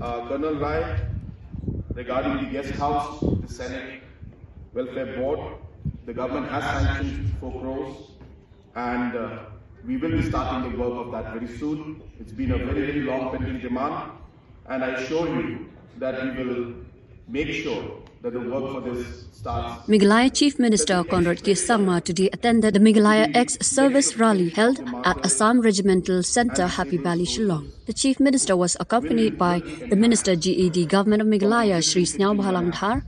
Colonel Rai, regarding the guest house, the Senate Welfare Board, the government has sanctioned 4 crores and we will be starting the work of that very soon. It's been a very, very long pending demand, and I assure you that we will make sure that the work for this starts. Meghalaya Chief Minister Conrad K. Sangma today attended the Meghalaya Ex-Service rally held at Assam Regimental Centre, Happy Valley, Shillong. The Chief Minister was accompanied by the Minister GED Government of Meghalaya, Shri Snyao Bhalang Dhar.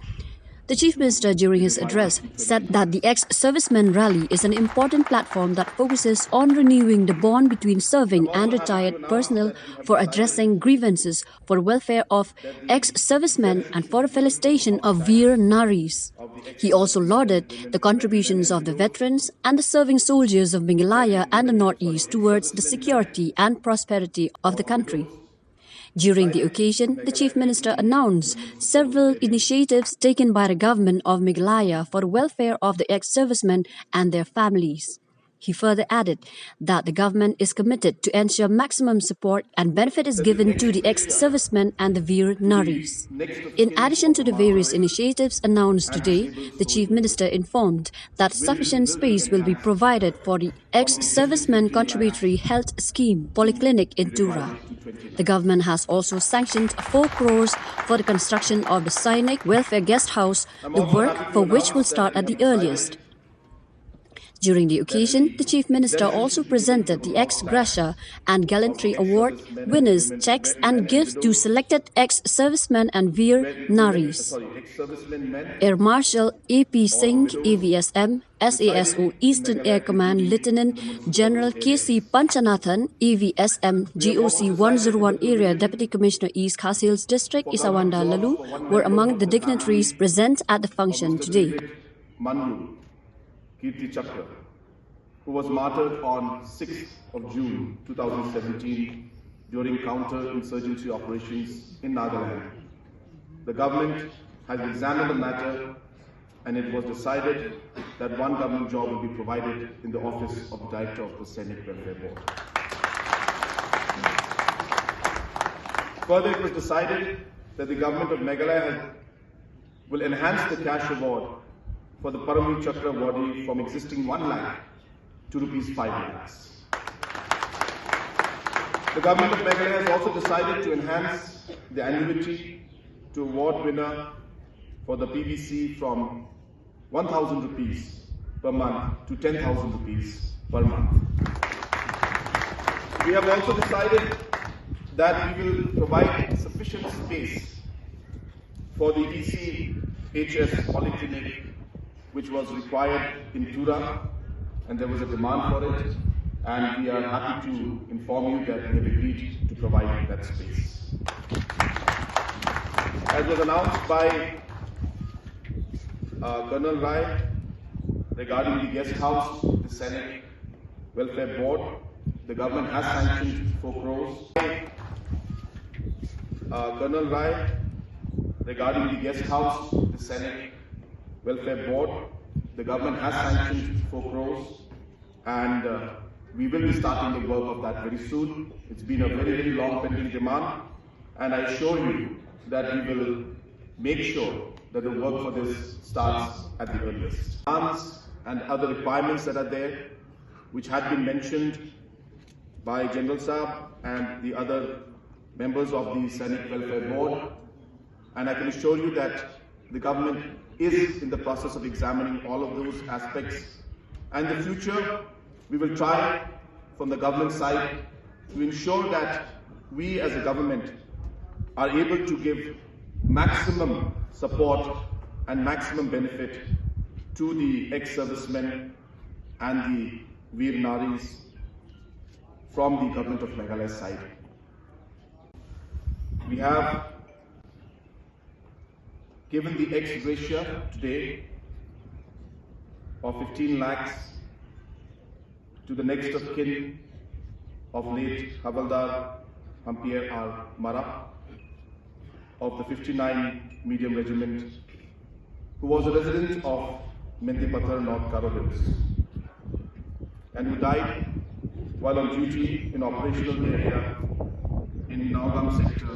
The Chief Minister, during his address, said that the Ex-Servicemen rally is an important platform that focuses on renewing the bond between serving and retired personnel for addressing grievances for the welfare of ex-servicemen and for the felicitation of Veer Naris. He also lauded the contributions of the veterans and the serving soldiers of Meghalaya and the Northeast towards the security and prosperity of the country. During the occasion, the Chief Minister announced several initiatives taken by the government of Meghalaya for the welfare of the ex-servicemen and their families. He further added that the government is committed to ensure maximum support and benefit is given to the ex-servicemen and the Veer Naris. In addition to the various initiatives announced today, the Chief Minister informed that sufficient space will be provided for the ex-servicemen contributory health scheme polyclinic in Tura. The government has also sanctioned 4 crores for the construction of the Sainik Welfare Guest House, the work for which will start at the earliest. During the occasion, the Chief Minister also presented the Ex Gratia and Gallantry Award winners checks and gifts to selected ex-servicemen and Veer Naris. Air Marshal A.P. Singh, AVSM, SASO Eastern Air Command Lieutenant General K.C. Panchanathan, AVSM GOC 101 Area Deputy Commissioner East Khasi Hills District, Isawanda Lalu, were among the dignitaries present at the function today. Kirti Chakra, who was martyred on 6th of June 2017 during counter-insurgency operations in Nagaland. The government has examined the matter and it was decided that one government job will be provided in the office of the Director of the Senate Welfare Board. Further, it was decided that the government of Meghalaya will enhance the cash award for the Paramveer Chakra awardee from existing 1 lakh to rupees 5 lakhs. The government of Meghalaya has also decided to enhance the annuity to award winner for the PVC from 1,000 rupees per month to 10,000 rupees per month. We have also decided that we will provide sufficient space for the ECHS polyclinic, which was required in Tura, and there was a demand for it, and we are happy to inform you that we have agreed to provide that space. As was announced by Colonel Rai, regarding the guest house, the Senate Welfare Board, the government has sanctioned 4 crores. Colonel Rai, regarding the guest house, the Senate Welfare Board, the government has sanctioned 4 crores and we will be starting the work of that very soon. It's been a very, very long pending demand, and I assure you that we will make sure that the work for this starts at the earliest. Demands and other requirements that are there, which had been mentioned by General Saab and the other members of the Senate Welfare Board, and I can assure you that the government is in the process of examining all of those aspects. And in the future, we will try from the government side to ensure that we as a government are able to give maximum support and maximum benefit to the ex-servicemen and the Veer Naris from the government of Meghalaya side. We have given the ex gratia today of 15 lakhs to the next of kin of late Havaldar Hampier R. Mara of the 59 Medium Regiment, who was a resident of Mendipathar, North Karo Hills, and who died while on duty in operational area in Naugam sector